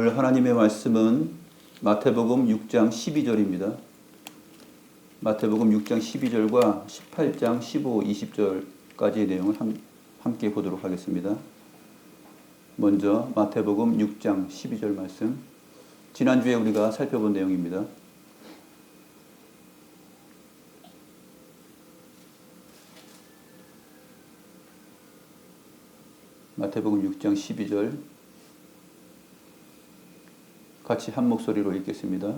오늘 하나님의 말씀은 마태복음 6장 12절입니다. 마태복음 6장 12절과 18장 15, 20절까지의 내용을 함께 보도록 하겠습니다. 먼저 마태복음 6장 12절 말씀, 지난주에 우리가 살펴본 내용입니다. 마태복음 6장 12절 같이 한 목소리로 읽겠습니다.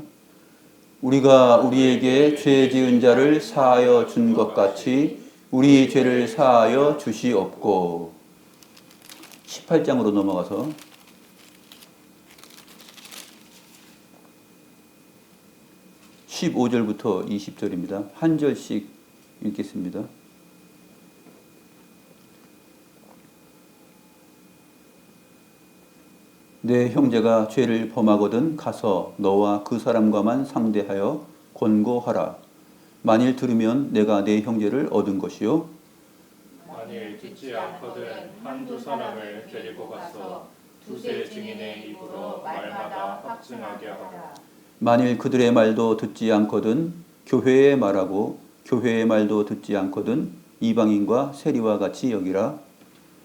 우리가 우리에게 죄 지은 자를 사하여 준 것 같이 우리 죄를 사하여 주시옵고. 18장으로 넘어가서 15절부터 20절입니다. 한 절씩 읽겠습니다. 내 형제가 죄를 범하거든 가서 너와 그 사람과만 상대하여 권고하라. 만일 들으면 내가 내 형제를 얻은 것이요, 만일 듣지 않거든 한두 사람을 데리고 가서 두세 증인의 입으로 말마다 확증하게 하라. 만일 그들의 말도 듣지 않거든 교회의 말하고 교회의 말도 듣지 않거든 이방인과 세리와 같이 여기라.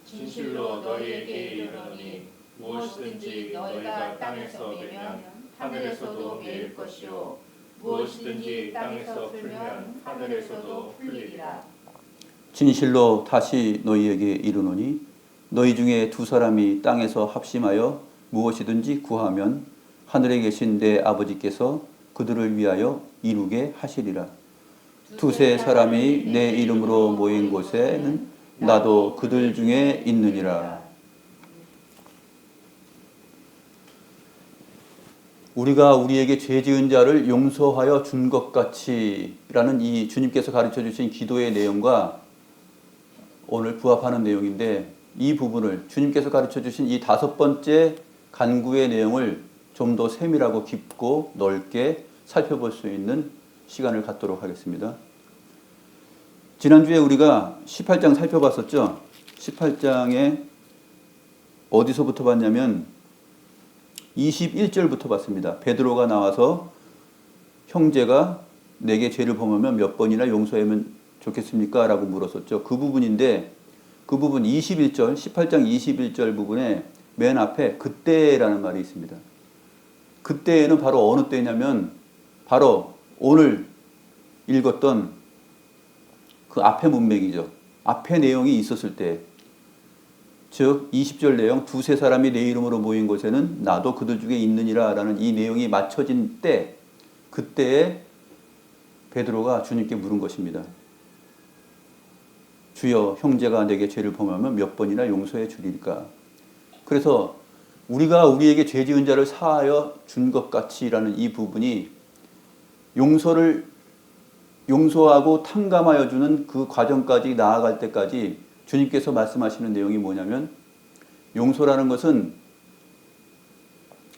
진실로 너희에게 이르노니 무엇이든지 너희가 땅에서 매면 하늘에서도 매일 것이요 무엇이든지 땅에서 풀면 하늘에서도 풀리리라. 진실로 다시 너희에게 이르노니 너희 중에 두 사람이 땅에서 합심하여 무엇이든지 구하면 하늘에 계신 내 아버지께서 그들을 위하여 이루게 하시리라. 두세 사람이 내 이름으로 모인 곳에는 나도 그들 중에 있느니라. 우리가 우리에게 죄 지은 자를 용서하여 준 것 같이 라는 이 주님께서 가르쳐 주신 기도의 내용과 오늘 부합하는 내용인데, 이 부분을 주님께서 가르쳐 주신 이 5번째 간구의 내용을 좀 더 세밀하고 깊고 넓게 살펴볼 수 있는 시간을 갖도록 하겠습니다. 지난주에 우리가 18장 살펴봤었죠. 18장에 어디서부터 봤냐면 21절부터 봤습니다. 베드로가 나와서 형제가 내게 죄를 범하면 몇 번이나 용서하면 좋겠습니까? 라고 물었었죠. 그 부분인데, 그 부분 21절, 18장 21절 부분에 맨 앞에 그때라는 말이 있습니다. 그때는 바로 어느 때냐면 바로 오늘 읽었던 그 앞에 문맥이죠. 앞에 내용이 있었을 때, 즉 20절 내용, 두세 사람이 내 이름으로 모인 곳에는 나도 그들 중에 있느니라 라는 이 내용이 맞춰진 때, 그때에 베드로가 주님께 물은 것입니다. 주여, 형제가 내게 죄를 범하면 몇 번이나 용서해 주리까? 그래서 우리가 우리에게 죄 지은 자를 사하여 준 것 같이 라는 이 부분이 용서하고 탕감하여 주는 그 과정까지 나아갈 때까지 주님께서 말씀하시는 내용이 뭐냐면, 용서라는 것은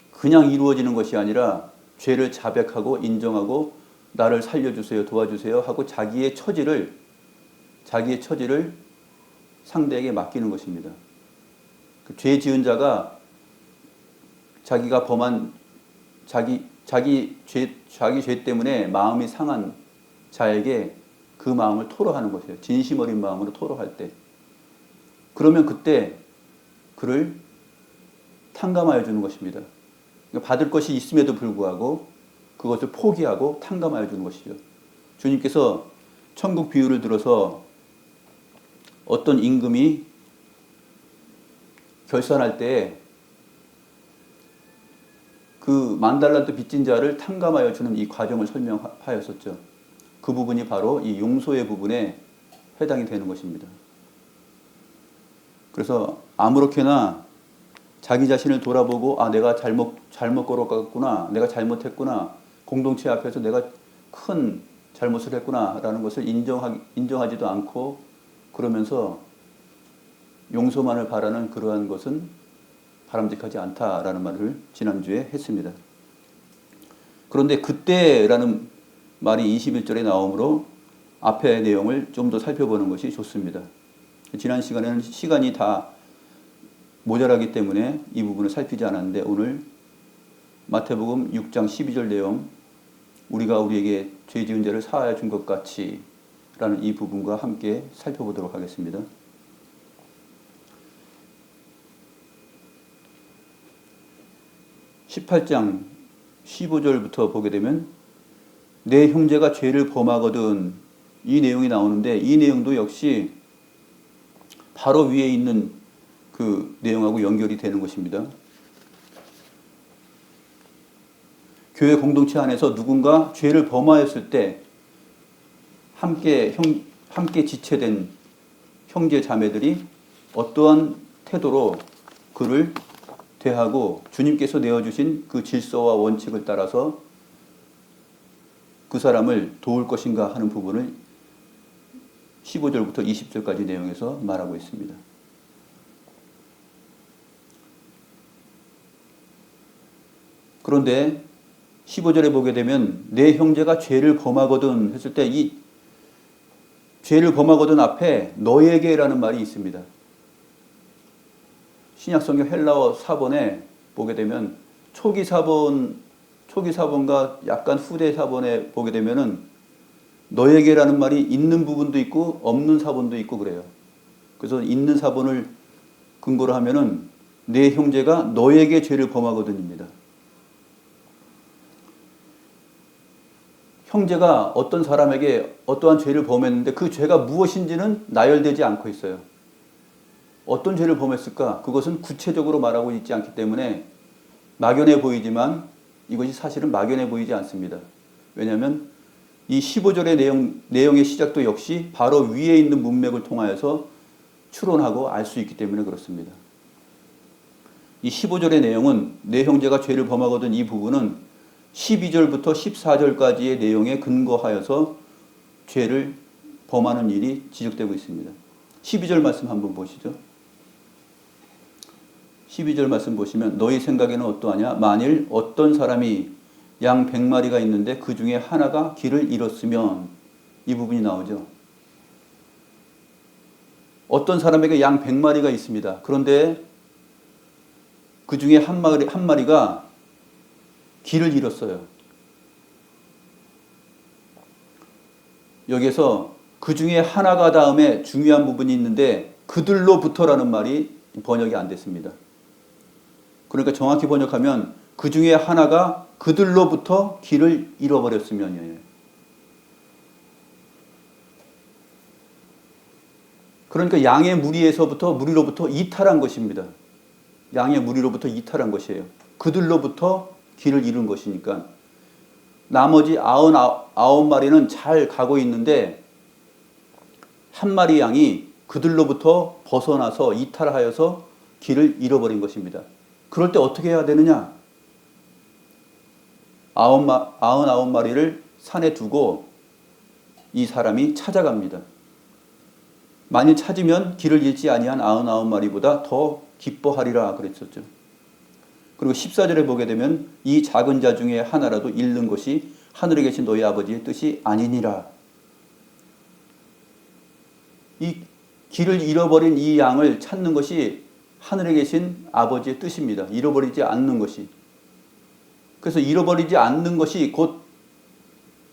그냥 이루어지는 것이 아니라 죄를 자백하고 인정하고 나를 살려주세요, 도와주세요 하고 자기의 처지를 상대에게 맡기는 것입니다. 그 죄 지은 자가 자기가 범한 자기 죄 때문에 마음이 상한 자에게 그 마음을 토로하는 것이에요. 진심 어린 마음으로 토로할 때. 그러면 그때 그를 탕감하여 주는 것입니다. 받을 것이 있음에도 불구하고 그것을 포기하고 탕감하여 주는 것이죠. 주님께서 천국 비유를 들어서 어떤 임금이 결산할 때 그 10,000달란트 빚진 자를 탕감하여 주는 이 과정을 설명하였었죠. 그 부분이 바로 이 용서의 부분에 해당이 되는 것입니다. 그래서 아무렇게나 자기 자신을 돌아보고 내가 잘못 걸어갔구나, 내가 잘못했구나, 공동체 앞에서 내가 큰 잘못을 했구나 라는 것을 인정하지도 않고 그러면서 용서만을 바라는 그러한 것은 바람직하지 않다라는 말을 지난주에 했습니다. 그런데 그때라는 말이 21절에 나오므로 앞의 내용을 좀 더 살펴보는 것이 좋습니다. 지난 시간에는 시간이 다 모자라기 때문에 이 부분을 살피지 않았는데 오늘 마태복음 6장 12절 내용, 우리가 우리에게 죄 지은 죄를 사하여 준 것 같이 라는 이 부분과 함께 살펴보도록 하겠습니다. (18장) 15절부터 보게 되면 내 형제가 죄를 범하거든, 이 내용이 나오는데, 이 내용도 역시 바로 위에 있는 그 내용하고 연결이 되는 것입니다. 교회 공동체 안에서 누군가 죄를 범하였을 때 함께 지체된 형제 자매들이 어떠한 태도로 그를 대하고 주님께서 내어주신 그 질서와 원칙을 따라서 그 사람을 도울 것인가 하는 부분을 15절부터 20절까지 내용에서 말하고 있습니다. 그런데 15절에 보게 되면 내 형제가 죄를 범하거든 했을 때 이 죄를 범하거든 앞에 너에게라는 말이 있습니다. 신약성경 헬라어 사본에 보게 되면 초기 사본과 약간 후대 사본에 보게 되면은 너에게라는 말이 있는 부분도 있고 없는 사본도 있고 그래요. 그래서 있는 사본을 근거로 하면은 내 형제가 너에게 죄를 범하거든입니다. 형제가 어떤 사람에게 어떠한 죄를 범했는데 그 죄가 무엇인지는 나열되지 않고 있어요. 어떤 죄를 범했을까? 그것은 구체적으로 말하고 있지 않기 때문에 막연해 보이지만 이것이 사실은 막연해 보이지 않습니다. 왜냐하면 이 15절의 내용의 시작도 역시 바로 위에 있는 문맥을 통하여서 추론하고 알 수 있기 때문에 그렇습니다. 이 15절의 내용은 내 형제가 죄를 범하거든 이 부분은 12절부터 14절까지의 내용에 근거하여서 죄를 범하는 일이 지적되고 있습니다. 12절 말씀 한번 보시죠. 12절 말씀 보시면 너희 생각에는 어떠하냐? 만일 어떤 사람이 양 100마리가 있는데 그 중에 하나가 길을 잃었으면, 이 부분이 나오죠. 어떤 사람에게 양 100마리가 있습니다. 그런데 그 중에 한 마리가 길을 잃었어요. 여기서 그 중에 하나가 다음에 중요한 부분이 있는데 그들로부터라는 말이 번역이 안 됐습니다. 그러니까 정확히 번역하면 그 중에 하나가 그들로부터 길을 잃어버렸으면이에요. 그러니까 양의 무리로부터 이탈한 것입니다. 양의 무리로부터 이탈한 것이에요. 그들로부터 길을 잃은 것이니까 나머지 99마리는 잘 가고 있는데 한 마리 양이 그들로부터 벗어나서 이탈하여서 길을 잃어버린 것입니다. 그럴 때 어떻게 해야 되느냐? 99마리를 산에 두고 이 사람이 찾아갑니다. 만일 찾으면 길을 잃지 아니한 99마리보다 더 기뻐하리라 그랬었죠. 그리고 14절에 보게 되면 이 작은 자 중에 하나라도 잃는 것이 하늘에 계신 너희 아버지의 뜻이 아니니라. 이 길을 잃어버린 이 양을 찾는 것이 하늘에 계신 아버지의 뜻입니다. 잃어버리지 않는 것이. 그래서 잃어버리지 않는 것이 곧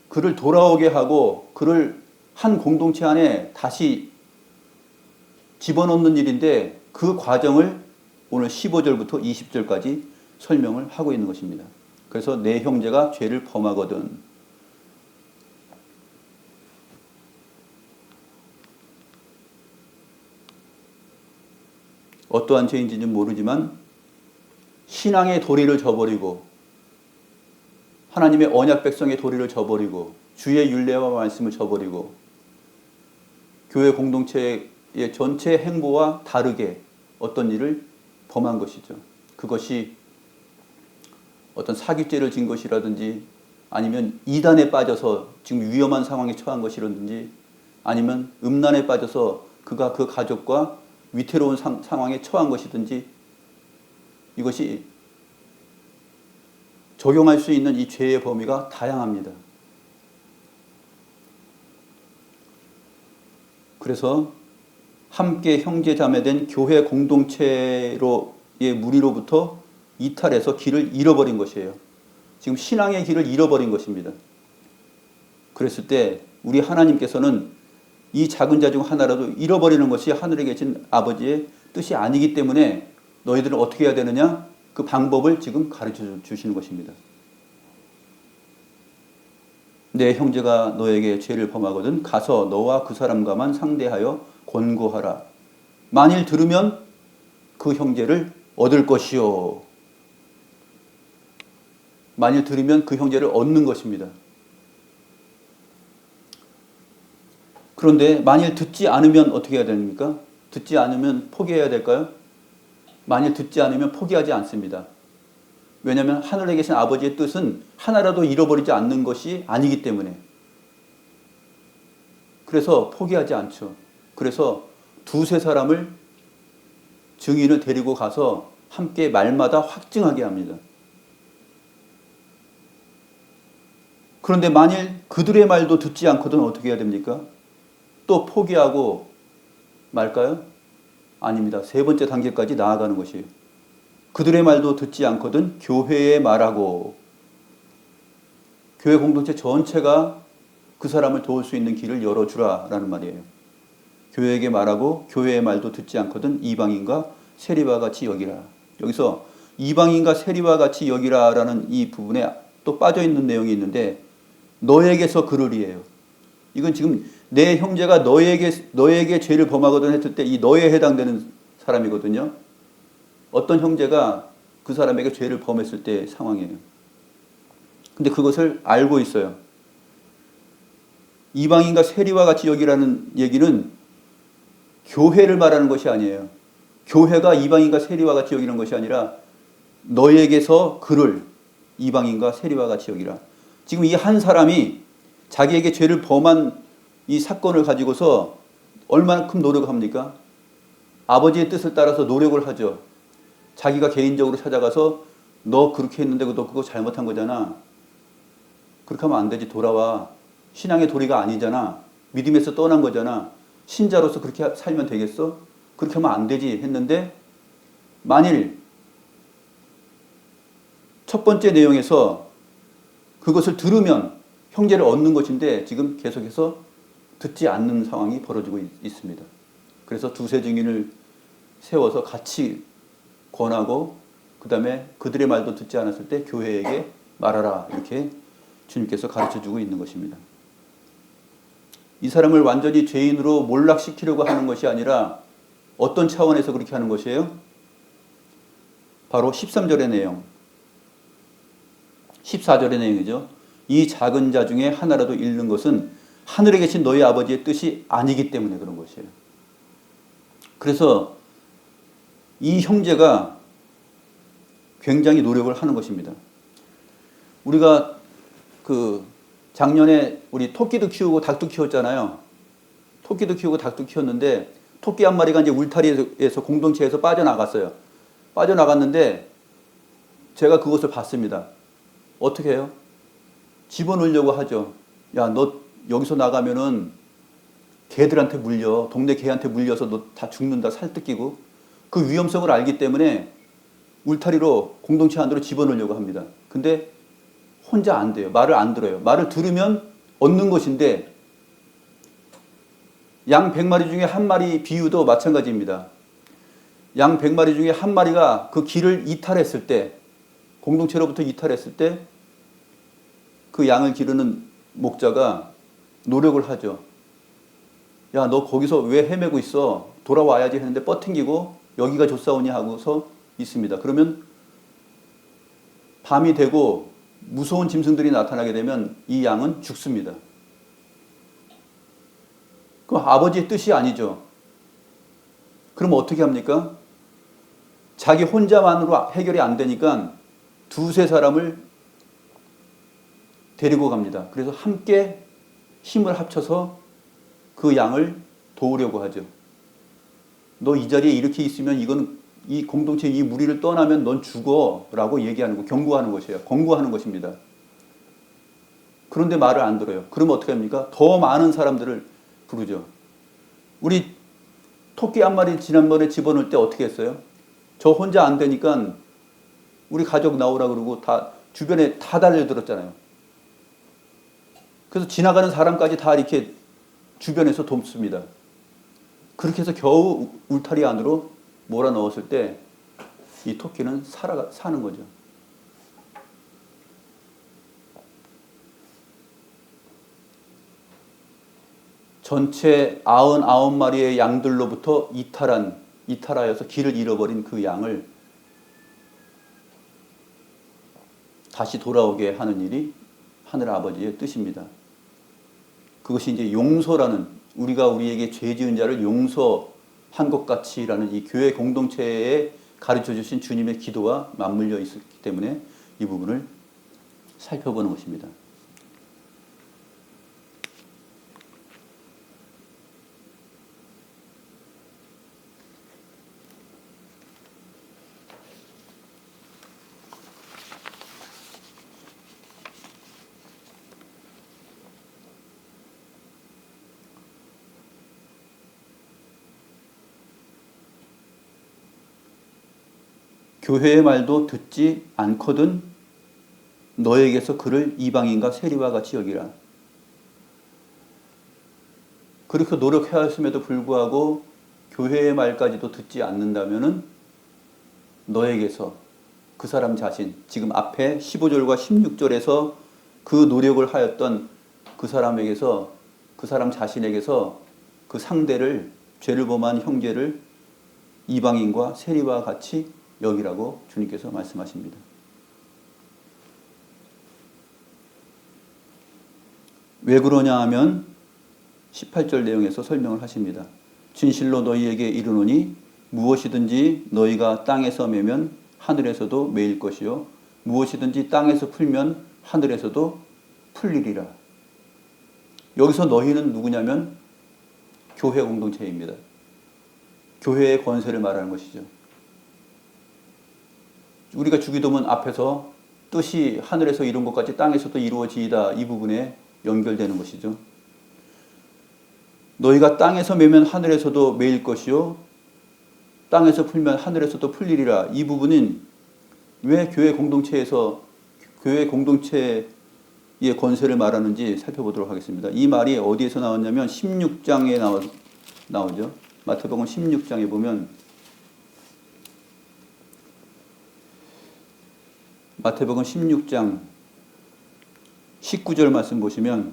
그를 돌아오게 하고 그를 한 공동체 안에 다시 집어넣는 일인데 그 과정을 오늘 15절부터 20절까지 설명을 하고 있는 것입니다. 그래서 내 형제가 죄를 범하거든. 어떠한 죄인지는 모르지만 신앙의 도리를 저버리고 하나님의 언약 백성의 도리를 저버리고 주의 율례와 말씀을 저버리고 교회 공동체의 전체 행보와 다르게 어떤 일을 범한 것이죠. 그것이 어떤 사기죄를 진 것이라든지 아니면 이단에 빠져서 지금 위험한 상황에 처한 것이라든지 아니면 음란에 빠져서 그가 그 가족과 위태로운 상황에 처한 것이든지 이것이 적용할 수 있는 이 죄의 범위가 다양합니다. 그래서 함께 형제 자매된 교회 공동체로의 무리로부터 이탈해서 길을 잃어버린 것이에요. 지금 신앙의 길을 잃어버린 것입니다. 그랬을 때 우리 하나님께서는 이 작은 자 중 하나라도 잃어버리는 것이 하늘에 계신 아버지의 뜻이 아니기 때문에 너희들은 어떻게 해야 되느냐? 그 방법을 지금 가르쳐 주시는 것입니다. 내 형제가 너에게 죄를 범하거든 가서 너와 그 사람과만 상대하여 권고하라. 만일 들으면 그 형제를 얻을 것이요. 만일 들으면 그 형제를 얻는 것입니다. 그런데 만일 듣지 않으면 어떻게 해야 됩니까? 듣지 않으면 포기해야 될까요? 만일 듣지 않으면 포기하지 않습니다. 왜냐하면 하늘에 계신 아버지의 뜻은 하나라도 잃어버리지 않는 것이 아니기 때문에. 그래서 포기하지 않죠. 그래서 두세 사람을 증인을 데리고 가서 함께 말마다 확증하게 합니다. 그런데 만일 그들의 말도 듣지 않거든 어떻게 해야 됩니까? 또 포기하고 말까요? 아닙니다. 세 번째 단계까지 나아가는 것이에요. 그들의 말도 듣지 않거든 교회에 말하고, 교회 공동체 전체가 그 사람을 도울 수 있는 길을 열어주라라는 말이에요. 교회에게 말하고 교회의 말도 듣지 않거든 이방인과 세리와 같이 여기라. 여기서 이방인과 세리와 같이 여기라라는 이 부분에 또 빠져있는 내용이 있는데 너에게서 그르리예요. 이건 지금 내 형제가 너에게 죄를 범하거든 했을 때 이 너에 해당되는 사람이거든요. 어떤 형제가 그 사람에게 죄를 범했을 때 상황이에요. 근데 그것을 알고 있어요. 이방인과 세리와 같이 여기라는 얘기는 교회를 말하는 것이 아니에요. 교회가 이방인과 세리와 같이 여기는 것이 아니라 너에게서 그를 이방인과 세리와 같이 여기라. 지금 이 한 사람이 자기에게 죄를 범한 이 사건을 가지고서 얼마만큼 노력을 합니까? 아버지의 뜻을 따라서 노력을 하죠. 자기가 개인적으로 찾아가서 너 그렇게 했는데 너 그거 잘못한 거잖아. 그렇게 하면 안 되지. 돌아와. 신앙의 도리가 아니잖아. 믿음에서 떠난 거잖아. 신자로서 그렇게 살면 되겠어? 그렇게 하면 안 되지 했는데 만일 첫 번째 내용에서 그것을 들으면 형제를 얻는 것인데 지금 계속해서 듣지 않는 상황이 벌어지고 있습니다. 그래서 두세 증인을 세워서 같이 권하고 그 다음에 그들의 말도 듣지 않았을 때 교회에게 말하라 이렇게 주님께서 가르쳐주고 있는 것입니다. 이 사람을 완전히 죄인으로 몰락시키려고 하는 것이 아니라 어떤 차원에서 그렇게 하는 것이에요? 바로 13절의 내용, 14절의 내용이죠. 이 작은 자 중에 하나라도 잃는 것은 하늘에 계신 너희 아버지의 뜻이 아니기 때문에 그런 것이에요. 그래서 이 형제가 굉장히 노력을 하는 것입니다. 우리가 작년에 우리 토끼도 키우고 닭도 키웠잖아요. 토끼도 키우고 닭도 키웠는데 토끼 한 마리가 이제 울타리에서 공동체에서 빠져나갔어요. 빠져나갔는데 제가 그것을 봤습니다. 어떻게 해요? 집어넣으려고 하죠. 야, 너 여기서 나가면은 개들한테 물려. 동네 개한테 물려서 너 다 죽는다. 살 뜯기고. 그 위험성을 알기 때문에 울타리로 공동체 안으로 집어넣으려고 합니다. 근데 혼자 안 돼요. 말을 안 들어요. 말을 들으면 얻는 것인데 양 100마리 중에 한 마리 비유도 마찬가지입니다. 양 100마리 중에 한 마리가 그 길을 이탈했을 때, 공동체로부터 이탈했을 때 그 양을 기르는 목자가 노력을 하죠. 야, 너 거기서 왜 헤매고 있어? 돌아와야지 했는데 뻗팅기고 여기가 좋사오니 하고서 있습니다. 그러면 밤이 되고 무서운 짐승들이 나타나게 되면 이 양은 죽습니다. 그 아버지의 뜻이 아니죠. 그럼 어떻게 합니까? 자기 혼자만으로 해결이 안 되니까 두세 사람을 데리고 갑니다. 그래서 함께 힘을 합쳐서 그 양을 도우려고 하죠. 너 이 자리에 이렇게 있으면 이건 이 공동체 이 무리를 떠나면 넌 죽어 라고 얘기하는 거, 경고하는 것이에요. 권고하는 것입니다. 그런데 말을 안 들어요. 그러면 어떻게 합니까? 더 많은 사람들을 부르죠. 우리 토끼 한 마리 지난번에 집어넣을 때 어떻게 했어요? 저 혼자 안 되니까 우리 가족 나오라 그러고 다 주변에 다 달려들었잖아요. 그래서 지나가는 사람까지 다 이렇게 주변에서 돕습니다. 그렇게 해서 겨우 울타리 안으로 몰아넣었을 때 이 토끼는 사는 거죠. 전체 99마리의 양들로부터 이탈하여서 길을 잃어버린 그 양을 다시 돌아오게 하는 일이 하늘 아버지의 뜻입니다. 그것이 이제 용서라는, 우리가 우리에게 죄 지은 자를 용서한 것 같이라는 이 교회 공동체에 가르쳐 주신 주님의 기도와 맞물려 있었기 때문에 이 부분을 살펴보는 것입니다. 교회의 말도 듣지 않거든 너에게서 그를 이방인과 세리와 같이 여기라. 그렇게 노력하였음에도 불구하고 교회의 말까지도 듣지 않는다면은 너에게서 그 사람 자신, 지금 앞에 15절과 16절에서 그 노력을 하였던 그 사람에게서, 그 사람 자신에게서 그 상대를, 죄를 범한 형제를 이방인과 세리와 같이 여기라고 주님께서 말씀하십니다. 왜 그러냐 하면 18절 내용에서 설명을 하십니다. 진실로 너희에게 이르노니 무엇이든지 너희가 땅에서 매면 하늘에서도 매일 것이요 무엇이든지 땅에서 풀면 하늘에서도 풀리리라. 여기서 너희는 누구냐면 교회 공동체입니다. 교회의 권세를 말하는 것이죠. 우리가 주기도문 앞에서 뜻이 하늘에서 이룬 것까지 땅에서도 이루어지이다, 이 부분에 연결되는 것이죠. 너희가 땅에서 매면 하늘에서도 매일 것이요 땅에서 풀면 하늘에서도 풀리리라. 이 부분은 왜 교회 공동체에서 교회 공동체의 권세를 말하는지 살펴보도록 하겠습니다. 이 말이 어디에서 나왔냐면 16장에 나오죠. 마태복음 16장에 보면 마태복음 16장 19절 말씀 보시면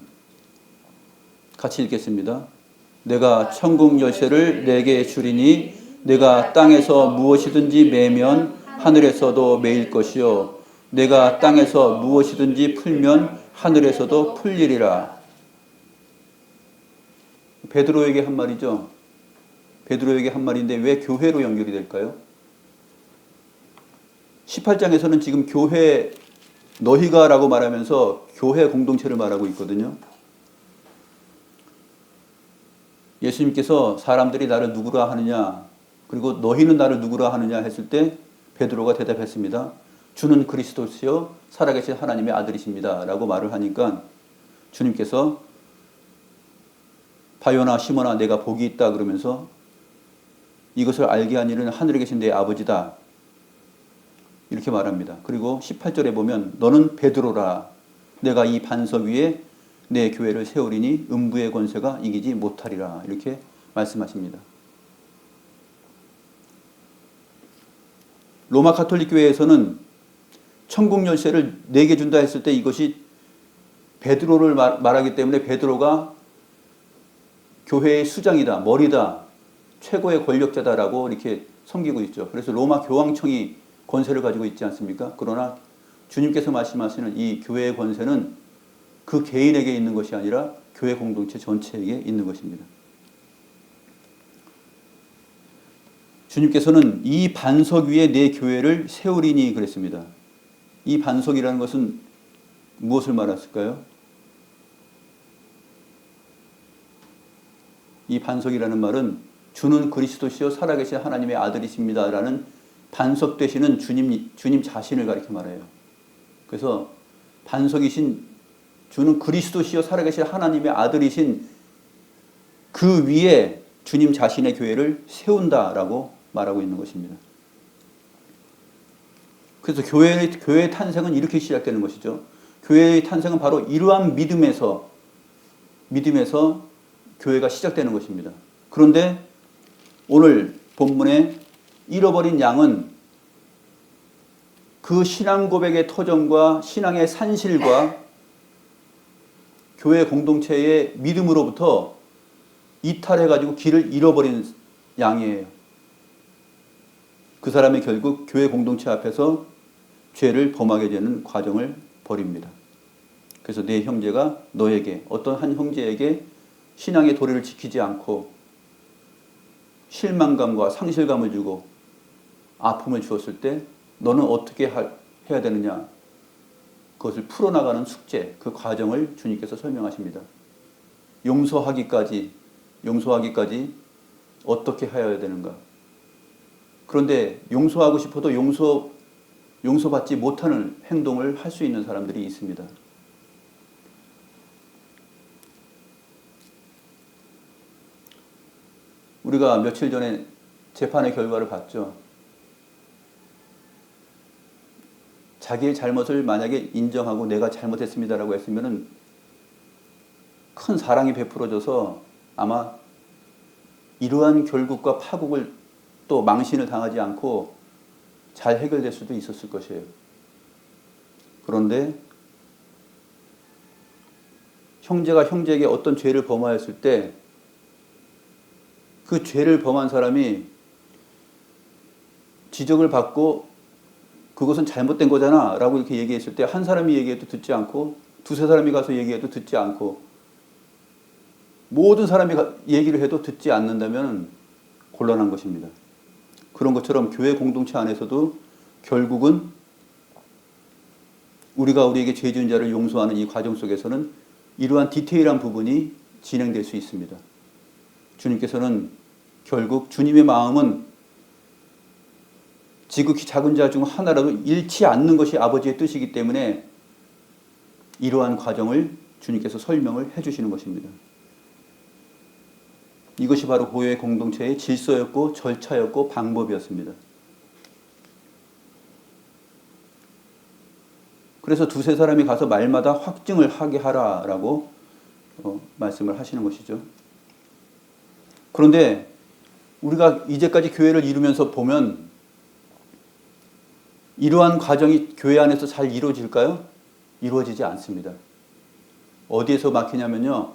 같이 읽겠습니다. 내가 천국 열쇠를 내게 주리니 내가 땅에서 무엇이든지 매면 하늘에서도 매일 것이요 내가 땅에서 무엇이든지 풀면 하늘에서도 풀리리라. 베드로에게 한 말이죠. 베드로에게 한 말인데 왜 교회로 연결이 될까요? 18장에서는 지금 교회, 너희가 라고 말하면서 교회 공동체를 말하고 있거든요. 예수님께서 사람들이 나를 누구라 하느냐, 그리고 너희는 나를 누구라 하느냐 했을 때 베드로가 대답했습니다. 주는 그리스도시요 살아계신 하나님의 아들이십니다 라고 말을 하니까 주님께서 바요나 시몬아 내가 복이 있다 그러면서 이것을 알게 한 이는 하늘에 계신 내 아버지다 이렇게 말합니다. 그리고 18절에 보면 너는 베드로라 내가 이 반석 위에 내 교회를 세우리니 음부의 권세가 이기지 못하리라 이렇게 말씀하십니다. 로마 가톨릭 교회에서는 천국 열쇠를 4개 준다 했을 때 이것이 베드로를 말하기 때문에 베드로가 교회의 수장이다, 머리다, 최고의 권력자다라고 이렇게 섬기고 있죠. 그래서 로마 교황청이 권세를 가지고 있지 않습니까? 그러나 주님께서 말씀하시는 이 교회의 권세는 그 개인에게 있는 것이 아니라 교회 공동체 전체에게 있는 것입니다. 주님께서는 이 반석 위에 내 교회를 세우리니 그랬습니다. 이 반석이라는 것은 무엇을 말했을까요? 이 반석이라는 말은 주는 그리스도시요 살아계신 하나님의 아들이십니다라는 반석 되시는 주님 자신을 가리켜 말해요. 그래서 반석이신 주는 그리스도시요 살아계신 하나님의 아들이신 그 위에 주님 자신의 교회를 세운다라고 말하고 있는 것입니다. 그래서 교회의 탄생은 이렇게 시작되는 것이죠. 교회의 탄생은 바로 이러한 믿음에서 교회가 시작되는 것입니다. 그런데 오늘 본문에 잃어버린 양은 그 신앙 고백의 터전과 신앙의 산실과 교회 공동체의 믿음으로부터 이탈해가지고 길을 잃어버린 양이에요. 그 사람이 결국 교회 공동체 앞에서 죄를 범하게 되는 과정을 벌입니다. 그래서 내 형제가 너에게, 어떤 한 형제에게 신앙의 도리를 지키지 않고 실망감과 상실감을 주고 아픔을 주었을 때 너는 어떻게 해야 되느냐? 그것을 풀어나가는 숙제, 그 과정을 주님께서 설명하십니다. 용서하기까지 어떻게 해야 되는가? 그런데 용서하고 싶어도 용서받지 못하는 행동을 할 수 있는 사람들이 있습니다. 우리가 며칠 전에 재판의 결과를 봤죠. 자기의 잘못을 만약에 인정하고 내가 잘못했습니다라고 했으면은 큰 사랑이 베풀어져서 아마 이러한 결국과 파국을 또 망신을 당하지 않고 잘 해결될 수도 있었을 것이에요. 그런데 형제가 형제에게 어떤 죄를 범하였을 때 그 죄를 범한 사람이 지적을 받고 그것은 잘못된 거잖아 라고 이렇게 얘기했을 때 한 사람이 얘기해도 듣지 않고 두세 사람이 가서 얘기해도 듣지 않고 모든 사람이 얘기를 해도 듣지 않는다면 곤란한 것입니다. 그런 것처럼 교회 공동체 안에서도 결국은 우리가 우리에게 죄 지은 자를 용서하는 이 과정 속에서는 이러한 디테일한 부분이 진행될 수 있습니다. 주님께서는 결국 주님의 마음은 지극히 작은 자 중 하나라도 잃지 않는 것이 아버지의 뜻이기 때문에 이러한 과정을 주님께서 설명을 해주시는 것입니다. 이것이 바로 교회 공동체의 질서였고 절차였고 방법이었습니다. 그래서 두세 사람이 가서 말마다 확증을 하게 하라라고 말씀을 하시는 것이죠. 그런데 우리가 이제까지 교회를 이루면서 보면 이러한 과정이 교회 안에서 잘 이루어질까요? 이루어지지 않습니다. 어디에서 막히냐면요.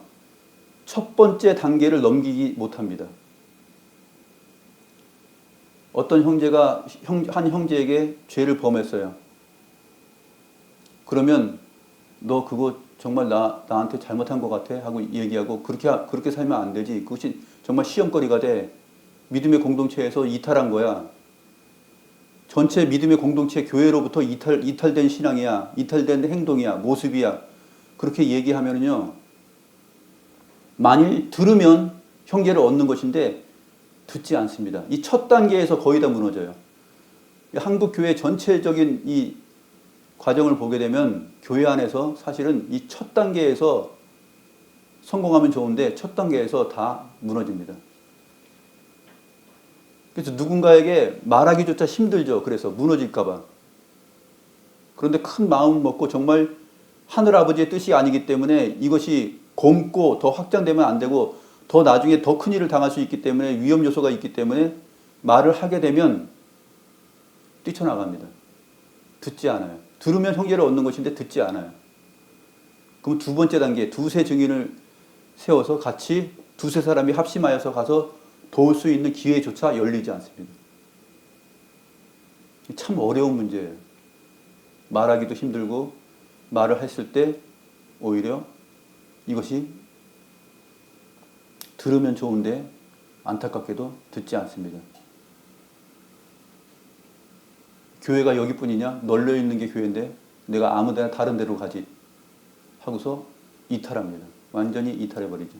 첫 번째 단계를 넘기지 못합니다. 어떤 형제가 한 형제에게 죄를 범했어요. 그러면 너 그거 정말 나한테 잘못한 것 같아? 하고 얘기하고 그렇게 살면 안 되지. 그것이 정말 시험거리가 돼. 믿음의 공동체에서 이탈한 거야. 전체 믿음의 공동체 교회로부터 이탈된 신앙이야. 이탈된 행동이야. 모습이야. 그렇게 얘기하면요. 만일 들으면 형제를 얻는 것인데 듣지 않습니다. 이 첫 단계에서 거의 다 무너져요. 한국 교회 전체적인 이 과정을 보게 되면 교회 안에서 사실은 이 첫 단계에서 성공하면 좋은데 첫 단계에서 다 무너집니다. 그래서 누군가에게 말하기조차 힘들죠. 그래서 무너질까봐. 그런데 큰 마음 먹고 정말 하늘아버지의 뜻이 아니기 때문에 이것이 곪고 더 확장되면 안 되고 더 나중에 더 큰 일을 당할 수 있기 때문에 위험 요소가 있기 때문에 말을 하게 되면 뛰쳐나갑니다. 듣지 않아요. 들으면 형제를 얻는 것인데 듣지 않아요. 그럼 두 번째 단계 두세 증인을 세워서 같이 두세 사람이 합심하여서 가서 도울 수 있는 기회조차 열리지 않습니다. 참 어려운 문제예요. 말하기도 힘들고 말을 했을 때 오히려 이것이 들으면 좋은데 안타깝게도 듣지 않습니다. 교회가 여기뿐이냐? 널려있는 게 교회인데 내가 아무데나 다른 데로 가지 하고서 이탈합니다. 완전히 이탈해버리죠.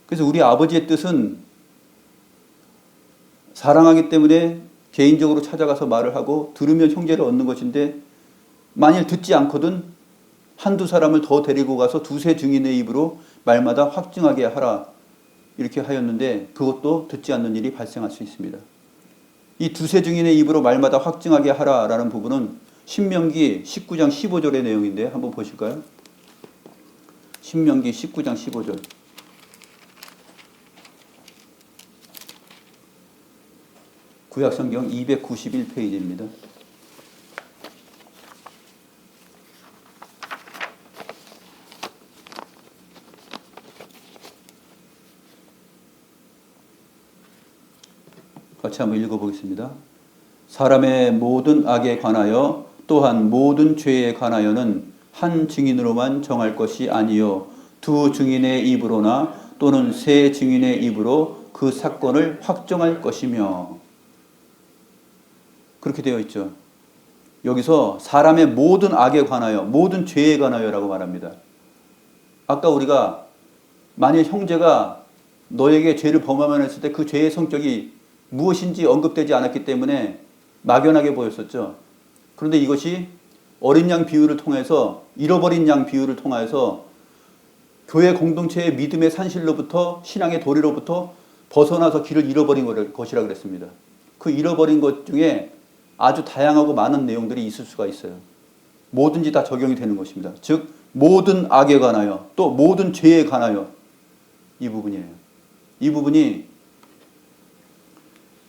그래서 우리 아버지의 뜻은 사랑하기 때문에 개인적으로 찾아가서 말을 하고 들으면 형제를 얻는 것인데 만일 듣지 않거든 한두 사람을 더 데리고 가서 두세 증인의 입으로 말마다 확증하게 하라 이렇게 하였는데 그것도 듣지 않는 일이 발생할 수 있습니다. 이 두세 증인의 입으로 말마다 확증하게 하라라는 부분은 신명기 19장 15절의 내용인데 한번 보실까요? 신명기 19장 15절. 구약성경 291페이지입니다. 같이 한번 읽어보겠습니다. 사람의 모든 악에 관하여 또한 모든 죄에 관하여는 한 증인으로만 정할 것이 아니요 두 증인의 입으로나 또는 세 증인의 입으로 그 사건을 확정할 것이며, 그렇게 되어 있죠. 여기서 사람의 모든 악에 관하여, 모든 죄에 관하여라고 말합니다. 아까 우리가 만일 형제가 너에게 죄를 범하면 했을 때 그 죄의 성격이 무엇인지 언급되지 않았기 때문에 막연하게 보였었죠. 그런데 이것이 어린 양 비유를 통해서, 잃어버린 양 비유를 통해서 교회 공동체의 믿음의 산실로부터, 신앙의 도리로부터 벗어나서 길을 잃어버린 것이라 그랬습니다. 그 잃어버린 것 중에 아주 다양하고 많은 내용들이 있을 수가 있어요. 뭐든지 다 적용이 되는 것입니다. 즉 모든 악에 관하여 또 모든 죄에 관하여, 이 부분이에요. 이 부분이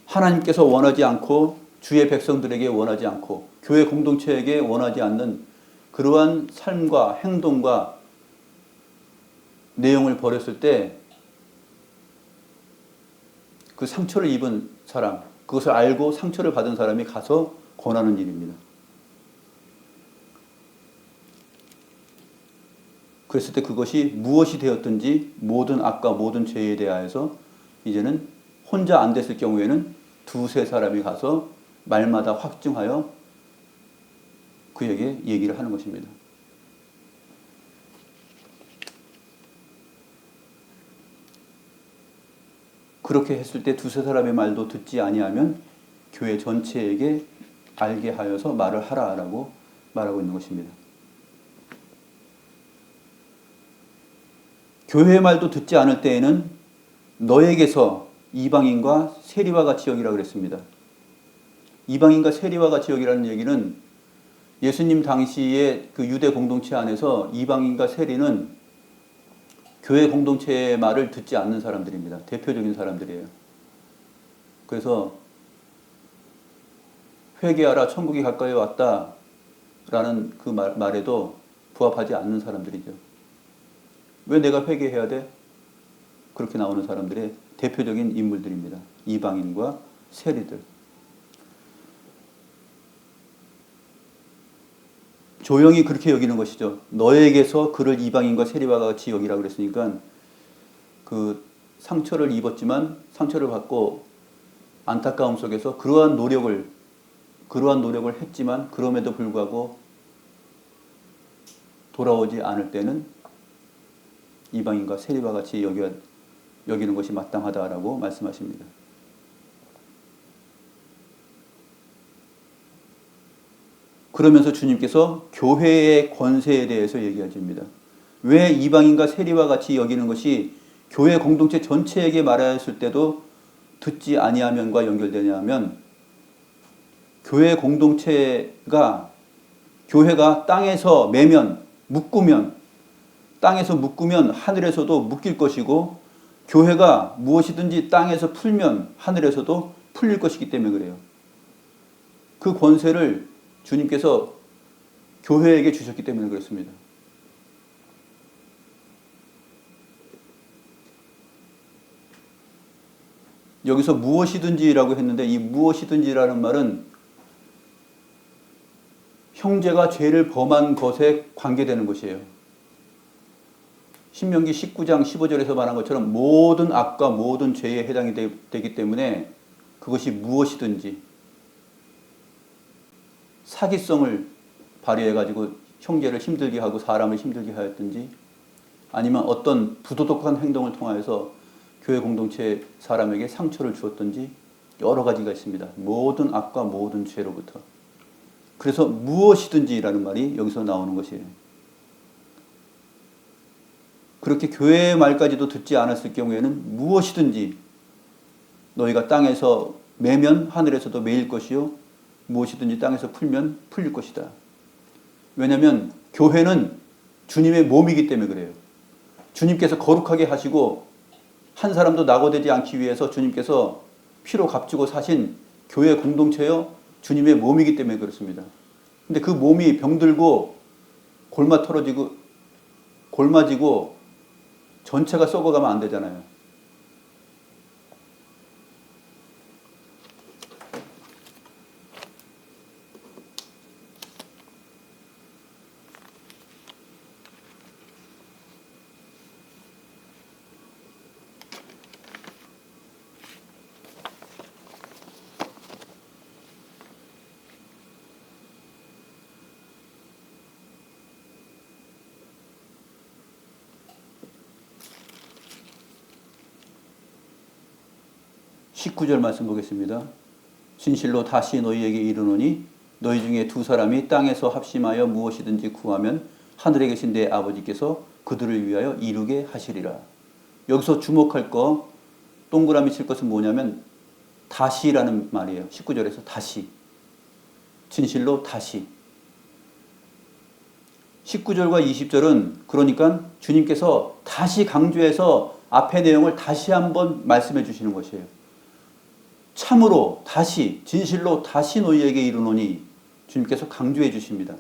하나님께서 원하지 않고 주의 백성들에게 원하지 않고 교회 공동체에게 원하지 않는 그러한 삶과 행동과 내용을 벌였을 때 그 상처를 입은 사람, 그것을 알고 상처를 받은 사람이 가서 권하는 일입니다. 그랬을 때 그것이 무엇이 되었든지 모든 악과 모든 죄에 대하여서 이제는 혼자 안 됐을 경우에는 두세 사람이 가서 말마다 확증하여 그에게 얘기를 하는 것입니다. 그렇게 했을 때 두세 사람의 말도 듣지 아니하면 교회 전체에게 알게 하여서 말을 하라라고 말하고 있는 것입니다. 교회의 말도 듣지 않을 때에는 너에게서 이방인과 세리와 같이 여기라 그랬습니다. 이방인과 세리와 같이 여기라는 얘기는 예수님 당시의 그 유대 공동체 안에서 이방인과 세리는 교회 공동체의 말을 듣지 않는 사람들입니다. 대표적인 사람들이에요. 그래서 회개하라 천국이 가까이 왔다 라는 그 말에도 부합하지 않는 사람들이죠. 왜 내가 회개해야 돼? 그렇게 나오는 사람들의 대표적인 인물들입니다. 이방인과 세리들. 조용히 그렇게 여기는 것이죠. 너에게서 그를 이방인과 세리와 같이 여기라 그랬으니까 그 상처를 입었지만 상처를 받고 안타까움 속에서 그러한 노력을 했지만 그럼에도 불구하고 돌아오지 않을 때는 이방인과 세리와 같이 여기는 것이 마땅하다라고 말씀하십니다. 그러면서 주님께서 교회의 권세에 대해서 얘기하십니다. 왜 이방인과 세리와 같이 여기는 것이 교회 공동체 전체에게 말하였을 때도 듣지 아니하면과 연결되냐면, 교회 공동체가, 교회가 땅에서 매면, 땅에서 묶으면 하늘에서도 묶일 것이고, 교회가 무엇이든지 땅에서 풀면 하늘에서도 풀릴 것이기 때문에 그래요. 그 권세를 주님께서 교회에게 주셨기 때문에 그렇습니다. 여기서 무엇이든지라고 했는데 이 무엇이든지라는 말은 형제가 죄를 범한 것에 관계되는 것이에요. 신명기 19장 15절에서 말한 것처럼 모든 악과 모든 죄에 해당이 되기 때문에 그것이 무엇이든지, 사기성을 발휘해가지고 형제를 힘들게 하고 사람을 힘들게 하였든지, 아니면 어떤 부도덕한 행동을 통하여서 교회 공동체 사람에게 상처를 주었든지 여러 가지가 있습니다. 모든 악과 모든 죄로부터. 그래서 무엇이든지라는 말이 여기서 나오는 것이에요. 그렇게 교회의 말까지도 듣지 않았을 경우에는 무엇이든지 너희가 땅에서 매면 하늘에서도 매일 것이요 무엇이든지 땅에서 풀면 풀릴 것이다. 왜냐하면 교회는 주님의 몸이기 때문에 그래요. 주님께서 거룩하게 하시고 한 사람도 낙오되지 않기 위해서 주님께서 피로 값주고 사신 교회 공동체요 주님의 몸이기 때문에 그렇습니다. 근데 그 몸이 병들고 골마지고 전체가 썩어가면 안 되잖아요. (19절) 말씀 보겠습니다. 진실로 다시 너희에게 이르노니 너희 중에 두 사람이 땅에서 합심하여 무엇이든지 구하면 하늘에 계신 내 아버지께서 그들을 위하여 이루게 하시리라. 여기서 주목할 거, 동그라미 칠 것은 뭐냐면 다시라는 말이에요. 19절에서 다시. 진실로 다시. 19절과 20절은 그러니까 주님께서 다시 강조해서 앞의 내용을 다시 한번 말씀해 주시는 것이에요. 참으로 다시 진실로 다시 너희에게 이르노니 주님께서 강조해 주십니다.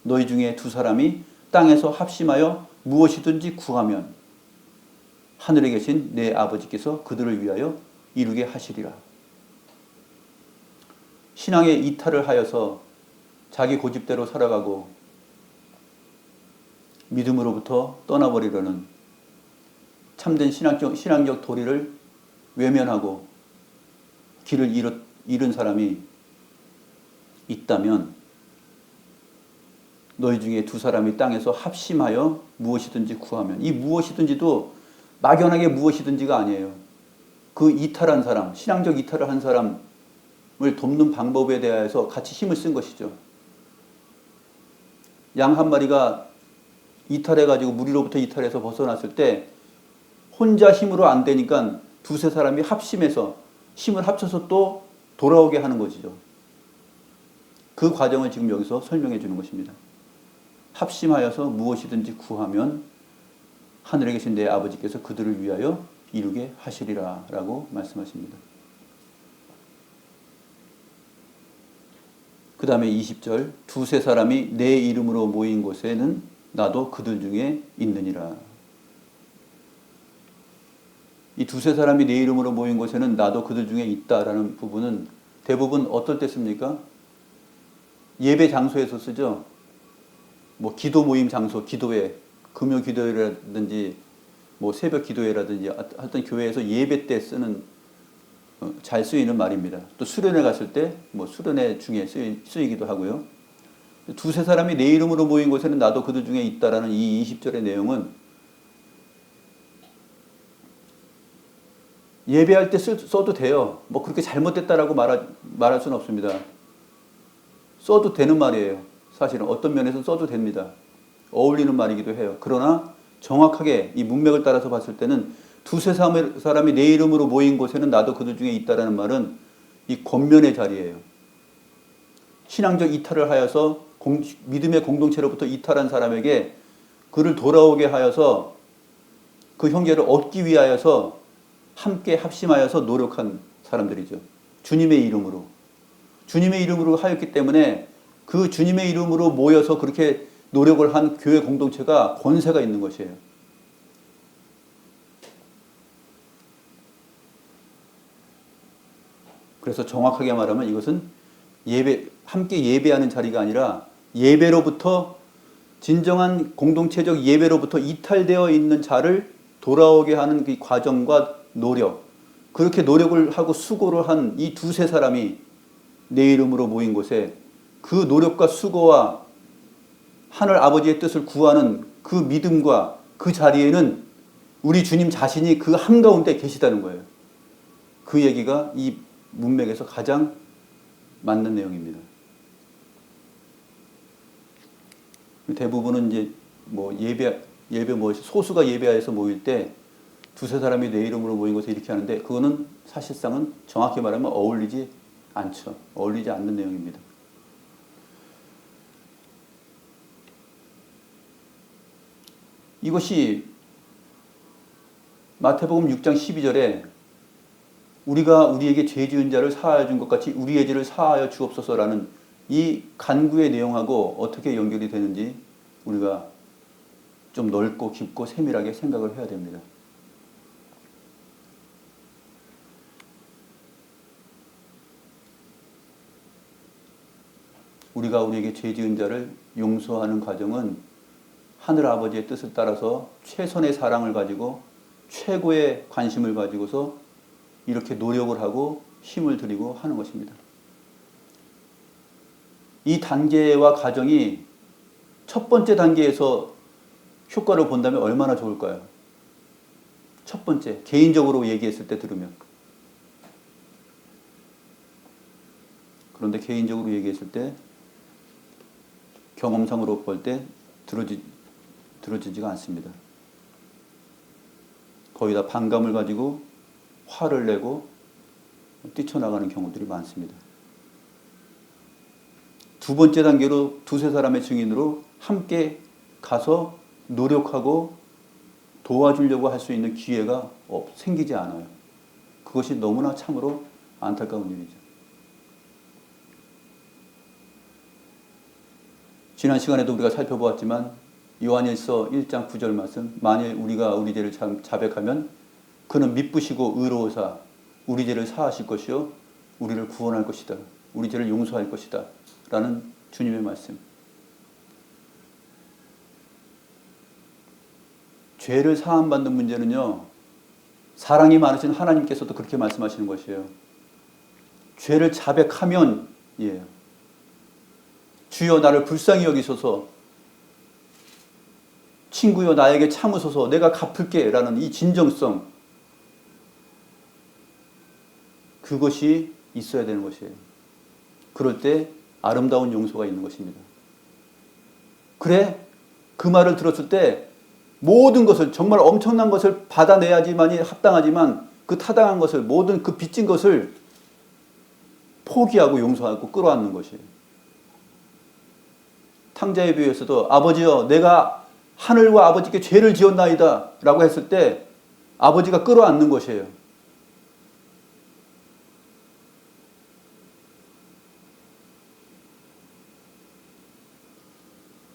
너희 중에 두 사람이 땅에서 합심하여 무엇이든지 구하면 하늘에 계신 내 아버지께서 그들을 위하여 이루게 하시리라. 신앙의 이탈을 하여서 자기 고집대로 살아가고 믿음으로부터 떠나버리려는 참된 신앙적 도리를 외면하고 길을 잃은 사람이 있다면 너희 중에 두 사람이 땅에서 합심하여 무엇이든지 구하면, 이 무엇이든지도 막연하게 무엇이든지가 아니에요. 그 이탈한 사람, 신앙적 이탈을 한 사람을 돕는 방법에 대해서 같이 힘을 쓴 것이죠. 양 한 마리가 이탈해가지고 무리로부터 이탈해서 벗어났을 때 혼자 힘으로 안 되니까 두세 사람이 합심해서 힘을 합쳐서 또 돌아오게 하는 것이죠. 그 과정을 지금 여기서 설명해 주는 것입니다. 합심하여서 무엇이든지 구하면 하늘에 계신 내 아버지께서 그들을 위하여 이루게 하시리라 라고 말씀하십니다. 그 다음에 20절 두세 사람이 내 이름으로 모인 곳에는 나도 그들 중에 있느니라. 이 두세 사람이 내 이름으로 모인 곳에는 나도 그들 중에 있다라는 부분은 대부분 어떨 때 씁니까? 예배 장소에서 쓰죠. 뭐 기도 모임 장소, 기도회, 금요 기도회라든지 뭐 새벽 기도회라든지 하여튼 교회에서 예배 때 쓰는 잘 쓰이는 말입니다. 또 수련회 갔을 때 뭐 수련회 중에 쓰이기도 하고요. 두세 사람이 내 이름으로 모인 곳에는 나도 그들 중에 있다라는 이 20절의 내용은 예배할 때 써도 돼요. 뭐 그렇게 잘못됐다라고 말할 수는 없습니다. 써도 되는 말이에요. 사실은 어떤 면에서 써도 됩니다. 어울리는 말이기도 해요. 그러나 정확하게 이 문맥을 따라서 봤을 때는 두세 사람이 내 이름으로 모인 곳에는 나도 그들 중에 있다라는 말은 이 권면의 자리예요. 신앙적 이탈을 하여서 믿음의 공동체로부터 이탈한 사람에게 그를 돌아오게 하여서 그 형제를 얻기 위하여서 함께 합심하여서 노력한 사람들이죠. 주님의 이름으로. 주님의 이름으로 하였기 때문에 그 주님의 이름으로 모여서 그렇게 노력을 한 교회 공동체가 권세가 있는 것이에요. 그래서 정확하게 말하면 이것은 함께 예배하는 자리가 아니라 예배로부터 진정한 공동체적 예배로부터 이탈되어 있는 자를 돌아오게 하는 그 과정과 노력, 그렇게 노력을 하고 수고를 한 이 두세 사람이 내 이름으로 모인 곳에 그 노력과 수고와 하늘 아버지의 뜻을 구하는 그 믿음과 그 자리에는 우리 주님 자신이 그 한가운데 계시다는 거예요. 그 얘기가 이 문맥에서 가장 맞는 내용입니다. 대부분은 이제 뭐 예배 소수가 예배하여서 모일 때 두세 사람이 내 이름으로 모인 것을 이렇게 하는데 그거는 사실상은 정확히 말하면 어울리지 않죠. 어울리지 않는 내용입니다. 이것이 마태복음 6장 12절에 우리가 우리에게 죄 지은 자를 사하여 준 것 같이 우리의 죄를 사하여 주옵소서라는 이 간구의 내용하고 어떻게 연결이 되는지 우리가 좀 넓고 깊고 세밀하게 생각을 해야 됩니다. 우리가 우리에게 죄 지은 자를 용서하는 과정은 하늘 아버지의 뜻을 따라서 최선의 사랑을 가지고 최고의 관심을 가지고서 이렇게 노력을 하고 힘을 들이고 하는 것입니다. 이 단계와 과정이 첫 번째 단계에서 효과를 본다면 얼마나 좋을까요? 첫 번째, 개인적으로 얘기했을 때 들으면. 그런데 개인적으로 얘기했을 때 경험상으로 볼 때 들어지지가 않습니다. 거의 다 반감을 가지고 화를 내고 뛰쳐나가는 경우들이 많습니다. 두 번째 단계로 두세 사람의 증인으로 함께 가서 노력하고 도와주려고 할 수 있는 기회가 생기지 않아요. 그것이 너무나 참으로 안타까운 일이죠. 지난 시간에도 우리가 살펴보았지만 요한일서 1장 9절 말씀, 만일 우리가 우리 죄를 자백하면 그는 미쁘시고 의로우사 우리 죄를 사하실 것이요 우리를 구원할 것이다. 우리 죄를 용서할 것이다. 라는 주님의 말씀. 죄를 사함받는 문제는요, 사랑이 많으신 하나님께서도 그렇게 말씀하시는 것이에요. 죄를 자백하면 주여 나를 불쌍히 여기소서, 친구여 나에게 참으소서, 내가 갚을게 라는 이 진정성, 그것이 있어야 되는 것이에요. 그럴 때 아름다운 용서가 있는 것입니다. 그래, 그 말을 들었을 때 모든 것을, 정말 엄청난 것을 받아내야지만이 합당하지만 그 타당한 것을, 모든 그 빚진 것을 포기하고 용서하고 끌어안는 것이에요. 탕자의 비유에서도 아버지여 내가 하늘과 아버지께 죄를 지었나이다 라고 했을 때 아버지가 끌어안는 것이에요.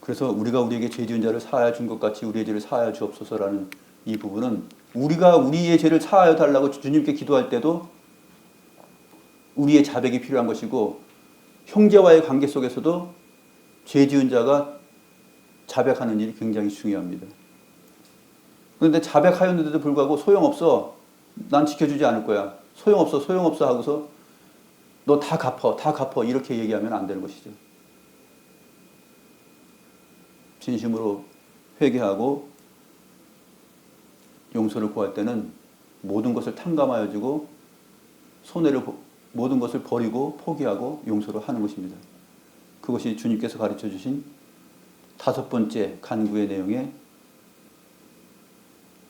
그래서 우리가 우리에게 죄 지은 자를 사하여 준 것 같이 우리의 죄를 사하여 주옵소서라는 이 부분은 우리가 우리의 죄를 사하여 달라고 주님께 기도할 때도 우리의 자백이 필요한 것이고, 형제와의 관계 속에서도 죄 지은 자가 자백하는 일이 굉장히 중요합니다. 그런데 자백하였는데도 불구하고 소용없어, 난 지켜주지 않을 거야, 소용없어 하고서 너 다 갚어 이렇게 얘기하면 안 되는 것이죠. 진심으로 회개하고 용서를 구할 때는 모든 것을 탕감하여 주고 모든 것을 버리고 포기하고 용서를 하는 것입니다. 그것이 주님께서 가르쳐 주신 다섯 번째 간구의 내용의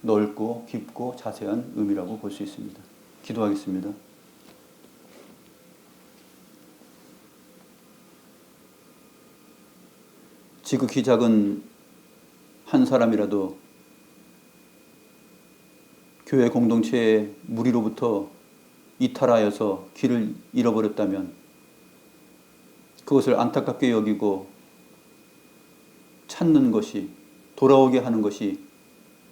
넓고 깊고 자세한 의미라고 볼 수 있습니다. 기도하겠습니다. 지극히 작은 한 사람이라도 교회 공동체의 무리로부터 이탈하여서 길을 잃어버렸다면 그것을 안타깝게 여기고 찾는 것이, 돌아오게 하는 것이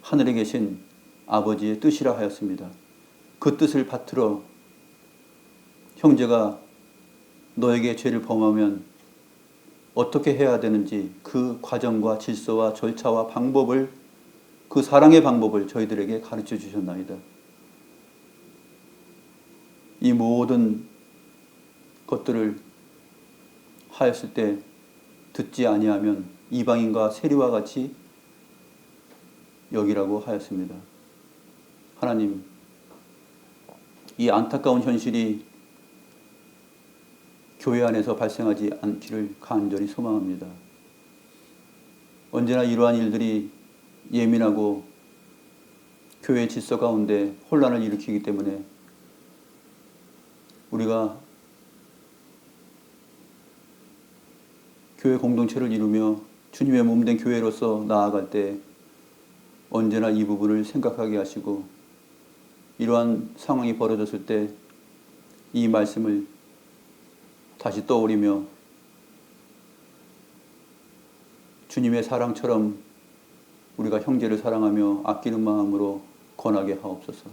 하늘에 계신 아버지의 뜻이라 하였습니다. 그 뜻을 받들어 형제가 너에게 죄를 범하면 어떻게 해야 되는지 그 과정과 질서와 절차와 방법을, 그 사랑의 방법을 저희들에게 가르쳐 주셨나이다. 이 모든 것들을 하였을 때 듣지 아니하면 이방인과 세리와 같이 여기라고 하였습니다. 하나님, 이 안타까운 현실이 교회 안에서 발생하지 않기를 간절히 소망합니다. 언제나 이러한 일들이 예민하고 교회 질서 가운데 혼란을 일으키기 때문에 우리가 교회 공동체를 이루며 주님의 몸된 교회로서 나아갈 때 언제나 이 부분을 생각하게 하시고 이러한 상황이 벌어졌을 때 이 말씀을 다시 떠올리며 주님의 사랑처럼 우리가 형제를 사랑하며 아끼는 마음으로 권하게 하옵소서.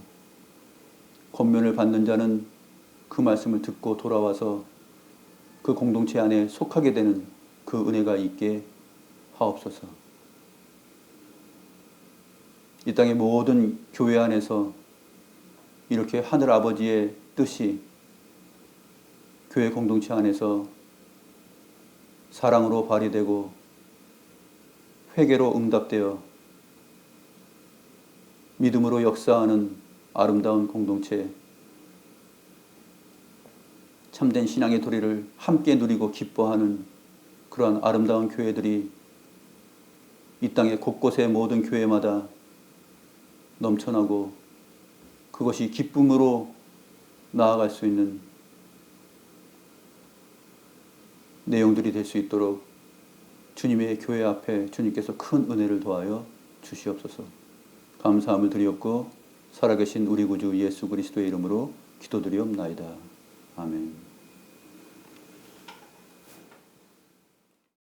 권면을 받는 자는 그 말씀을 듣고 돌아와서 그 공동체 안에 속하게 되는 그 은혜가 있게 하옵소서. 이 땅의 모든 교회 안에서 이렇게 하늘 아버지의 뜻이 교회 공동체 안에서 사랑으로 발휘되고 회개로 응답되어 믿음으로 역사하는 아름다운 공동체, 참된 신앙의 도리를 함께 누리고 기뻐하는 그러한 아름다운 교회들이 이 땅의 곳곳의 모든 교회마다 넘쳐나고 그것이 기쁨으로 나아갈 수 있는 내용들이 될 수 있도록 주님의 교회 앞에 주님께서 큰 은혜를 더하여 주시옵소서. 감사함을 드리옵고 살아계신 우리 구주 예수 그리스도의 이름으로 기도드리옵나이다. 아멘.